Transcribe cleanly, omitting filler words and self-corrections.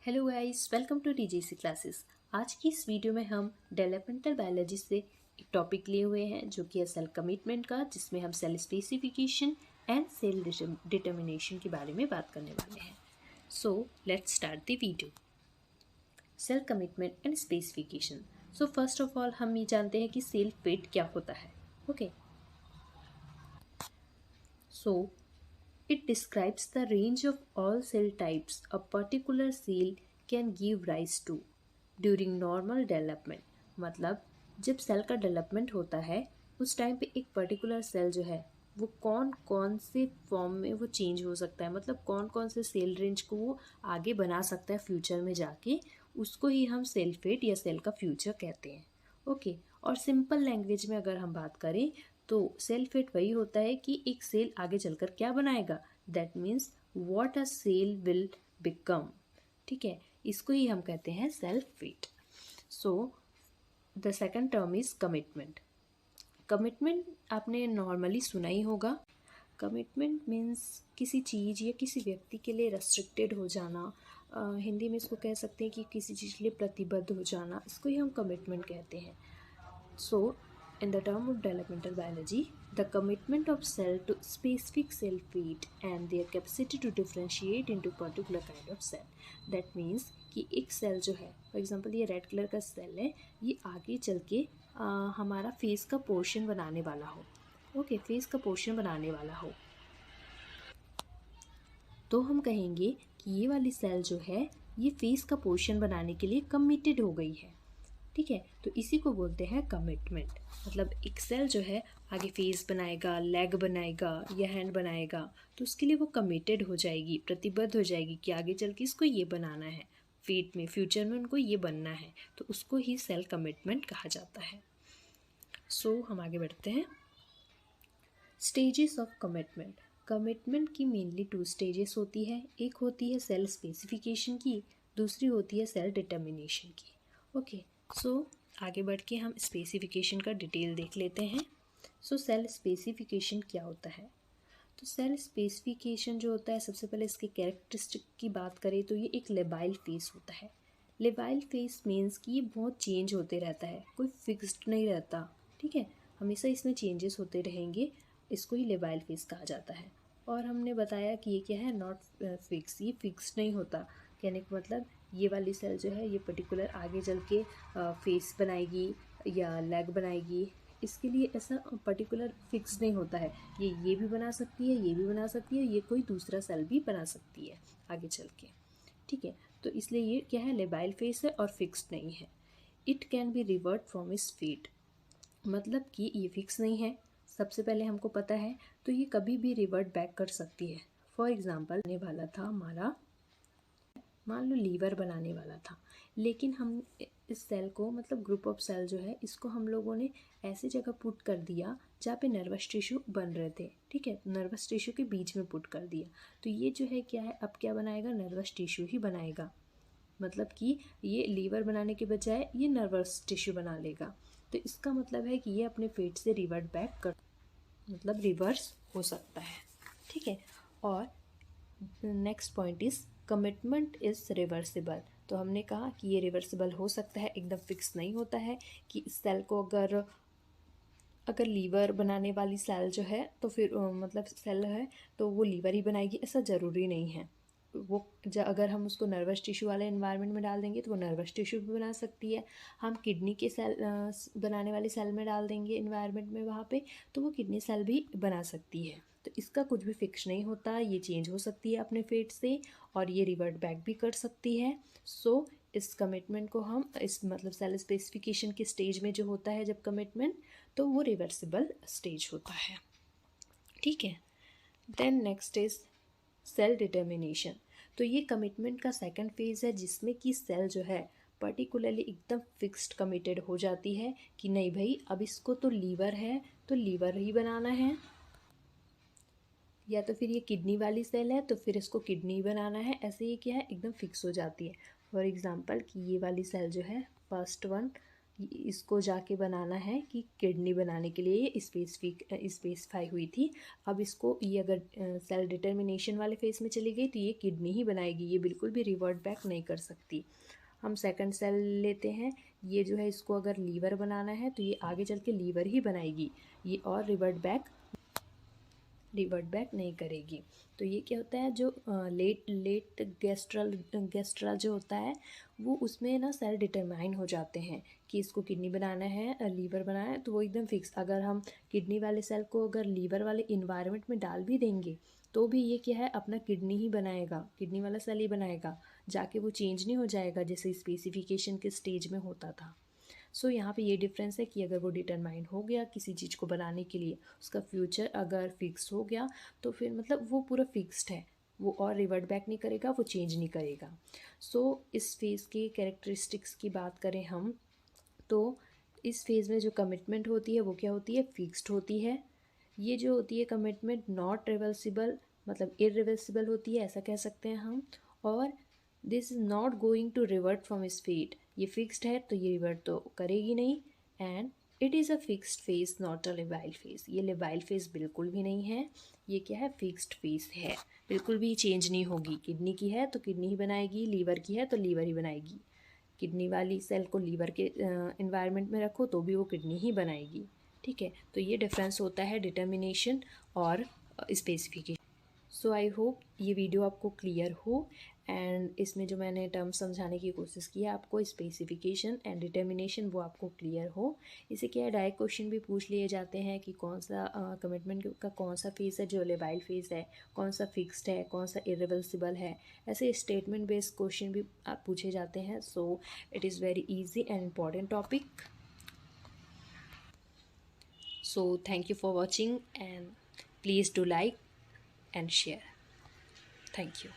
Hello guys, welcome to TGC classes. आज की इस वीडियो में हम डेवलपमेंटल बायोलॉजी से एक टॉपिक लिए हुए हैं जो कि है सेल कमिटमेंट का, जिसमें हम cell specification and cell determination के बारे में बात करने वाले हैं। So let's start the video. Cell commitment and specification. So first of all हम ये जानते हैं कि सेल फेट क्या होता है। Okay, so it describes the range of all cell types a particular cell can give rise to during normal development। मतलब जब सेल का डेवलपमेंट होता है उस टाइम पे एक पर्टिकुलर सेल जो है वो कौन कौन से फॉर्म में वो चेंज हो सकता है, मतलब कौन कौन से सेल रेंज को वो आगे बना सकता है फ्यूचर में जाके, उसको ही हम सेल फेट या सेल का फ्यूचर कहते हैं। ओके, और सिंपल लैंग्वेज में अगर हम बात करें तो सेल फेट वही होता है कि एक सेल आगे चलकर क्या बनाएगा, that means what a cell will become. ठीक है, इसको ही हम कहते हैं cell fate. So the second term is commitment. Commitment आपने नॉर्मली सुना ही होगा। कमिटमेंट मीन्स किसी चीज़ या किसी व्यक्ति के लिए रेस्ट्रिक्टेड हो जाना। हिंदी में इसको कह सकते हैं कि किसी चीज़ के लिए प्रतिबद्ध हो जाना, इसको ही हम कमिटमेंट कहते हैं। So, in the term of developmental biology, the commitment of cell to specific cell fate and their capacity to differentiate into particular kind of cell. That means कि एक सेल जो है, फॉर एग्जांपल ये red colour का cell है, ये आगे चल के हमारा फेस का पोर्शन बनाने वाला हो। ओके, फेस का पोर्शन बनाने वाला हो तो हम कहेंगे कि ये वाली सेल जो है ये फेस का पोर्शन बनाने के लिए कमिटेड हो गई है। ठीक है, तो इसी को बोलते हैं कमिटमेंट। मतलब एक सेल जो है आगे फेस बनाएगा, लेग बनाएगा या हैंड बनाएगा, तो उसके लिए वो कमिटेड हो जाएगी, प्रतिबद्ध हो जाएगी कि आगे चल के इसको ये बनाना है, फेट में फ्यूचर में उनको ये बनना है, तो उसको ही सेल कमिटमेंट कहा जाता है। सो हम आगे बढ़ते हैं। Stages of commitment. कमिटमेंट की मेनली 2 स्टेजेस होती है। एक होती है सेल स्पेसिफिकेशन की, दूसरी होती है सेल डिटर्मिनेशन की। ओके, सो आगे बढ़ के हम स्पेसिफिकेशन का डिटेल देख लेते हैं। सो सेल स्पेसिफिकेशन क्या होता है? तो सेल स्पेसिफिकेशन जो होता है, सबसे पहले इसके कैरेक्टरिस्टिक की बात करें तो ये एक लेबाइल फेस होता है। लेबाइल फेस मीन्स कि ये बहुत चेंज होते रहता है, कोई फिक्स्ड नहीं रहता। ठीक है, हमेशा इसमें चेंजेस होते रहेंगे, इसको ही लेबाइल फेस कहा जाता है। और हमने बताया कि ये क्या है, नॉट फिक्स, ये फिक्स नहीं होता। कहने का मतलब ये वाली सेल जो है ये पर्टिकुलर आगे चल के फेस बनाएगी या लेग बनाएगी, इसके लिए ऐसा पर्टिकुलर फिक्स नहीं होता है। ये भी बना सकती है, ये भी बना सकती है, ये कोई दूसरा सेल भी बना सकती है आगे चल के। ठीक है, तो इसलिए ये क्या है, लेबाइल फेस है और फिक्स्ड नहीं है। It can be revert from its fate, मतलब कि ये फिक्स नहीं है, सबसे पहले हमको पता है, तो ये कभी भी रिवर्ट बैक कर सकती है। फॉर एग्जाम्पल आने वाला था हमारा, मान लो लीवर बनाने वाला था, लेकिन हम इस सेल को, मतलब ग्रुप ऑफ सेल जो है, इसको हम लोगों ने ऐसी जगह पुट कर दिया जहाँ पे नर्वस टिश्यू बन रहे थे। ठीक है, नर्वस टिश्यू के बीच में पुट कर दिया, तो ये जो है क्या है, अब क्या बनाएगा, नर्वस टिश्यू ही बनाएगा। मतलब कि ये लीवर बनाने के बजाय ये नर्वस टिश्यू बना लेगा। तो इसका मतलब है कि ये अपने फेट से रिवर्ट बैक कर, मतलब रिवर्स हो सकता है। ठीक है, और next point is commitment is reversible. तो हमने कहा कि ये रिवर्सिबल हो सकता है, एकदम फिक्स नहीं होता है कि इस सेल को अगर लीवर बनाने वाली सेल जो है तो फिर मतलब सेल है तो वो लीवर ही बनाएगी, ऐसा ज़रूरी नहीं है। वो अगर हम उसको नर्वस टिश्यू वाले इन्वायरमेंट में डाल देंगे तो वो नर्वस टिश्यू भी बना सकती है। हम किडनी के सेल बनाने वाली सेल में डाल देंगे इन्वायरमेंट में वहाँ पे, तो वो किडनी सेल भी बना सकती है। तो इसका कुछ भी फिक्स नहीं होता, ये चेंज हो सकती है अपने फेट से और ये रिवर्ट बैक भी कर सकती है। सो इस कमिटमेंट को हम इस मतलब सेल स्पेसिफिकेशन के स्टेज में जो होता है जब कमिटमेंट, तो वो रिवर्सिबल स्टेज होता है। ठीक है, then next is cell determination. तो ये कमिटमेंट का सेकंड फेज़ है जिसमें कि सेल जो है पर्टिकुलरली एकदम फिक्स्ड कमिटेड हो जाती है कि नहीं भाई, अब इसको तो लीवर है तो लीवर ही बनाना है, या तो फिर ये किडनी वाली सेल है तो फिर इसको किडनी बनाना है। ऐसे ये क्या है, एकदम फिक्स हो जाती है। फॉर एग्जांपल कि ये वाली सेल जो है फर्स्ट वन इसको जाके बनाना है कि किडनी बनाने के लिए ये स्पेसिफाई हुई थी। अब इसको ये अगर सेल डिटर्मिनेशन वाले फेज में चली गई तो ये किडनी ही बनाएगी, ये बिल्कुल भी रिवर्ट बैक नहीं कर सकती। हम सेकंड सेल लेते हैं, ये जो है इसको अगर लीवर बनाना है तो ये आगे चल के लीवर ही बनाएगी, ये और रिवर्ट बैक नहीं करेगी। तो ये क्या होता है, जो लेट गैस्ट्रल जो होता है वो उसमें ना सेल डिटरमाइन हो जाते हैं कि इसको किडनी बनाना है लीवर बनाना है, तो वो एकदम फिक्स। अगर हम किडनी वाले सेल को अगर लीवर वाले इन्वायरमेंट में डाल भी देंगे तो भी ये क्या है, अपना किडनी ही बनाएगा, किडनी वाला सेल ही बनाएगा, जाके वो चेंज नहीं हो जाएगा जैसे स्पेसिफिकेशन के स्टेज में होता था। सो यहाँ पे ये डिफरेंस है कि अगर वो डिटरमाइन हो गया किसी चीज़ को बनाने के लिए, उसका फ्यूचर अगर फिक्स हो गया तो फिर मतलब वो पूरा फिक्स्ड है, वो और रिवर्ट बैक नहीं करेगा, वो चेंज नहीं करेगा। सो इस फेज़ के कैरेक्टरिस्टिक्स की बात करें हम तो इस फेज़ में जो कमिटमेंट होती है वो क्या होती है, फिक्स्ड होती है। ये जो होती है कमिटमेंट नॉट रिवर्सिबल, मतलब इरिवर्सिबल होती है, ऐसा कह सकते हैं हम। और this is not going to revert from इस फेट, ये फिक्स्ड है तो ये रिवर्ट तो करेगी नहीं। And it is a fixed phase not a लेवाइल फेस, ये लेवाइल फेस बिल्कुल भी नहीं है, ये क्या है, फिक्स्ड फेस है, बिल्कुल भी चेंज नहीं होगी। किडनी की है तो किडनी ही बनाएगी, लीवर की है तो लीवर ही बनाएगी। किडनी वाली सेल को लीवर के एनवायरनमेंट में रखो तो भी वो किडनी ही बनाएगी। ठीक है, तो ये डिफरेंस होता है डिटर्मिनेशन और स्पेसिफिकेशन। सो आई होप ये वीडियो आपको क्लियर हो एंड इसमें जो मैंने टर्म समझाने की कोशिश की है आपको, स्पेसिफिकेशन एंड डिटर्मिनेशन, वो आपको क्लियर हो। इसे क्या है, डायरेक्ट क्वेश्चन भी पूछ लिए जाते हैं कि कौन सा कमिटमेंट का कौन सा फेज़ है जो लेवाइल फेज़ है, कौन सा फिक्स्ड है, कौन सा इरिवर्सिबल है, ऐसे स्टेटमेंट बेस्ड क्वेश्चन भी पूछे जाते हैं। So it is very easy and important topic. So thank you for watching and please do like and share. Thank you.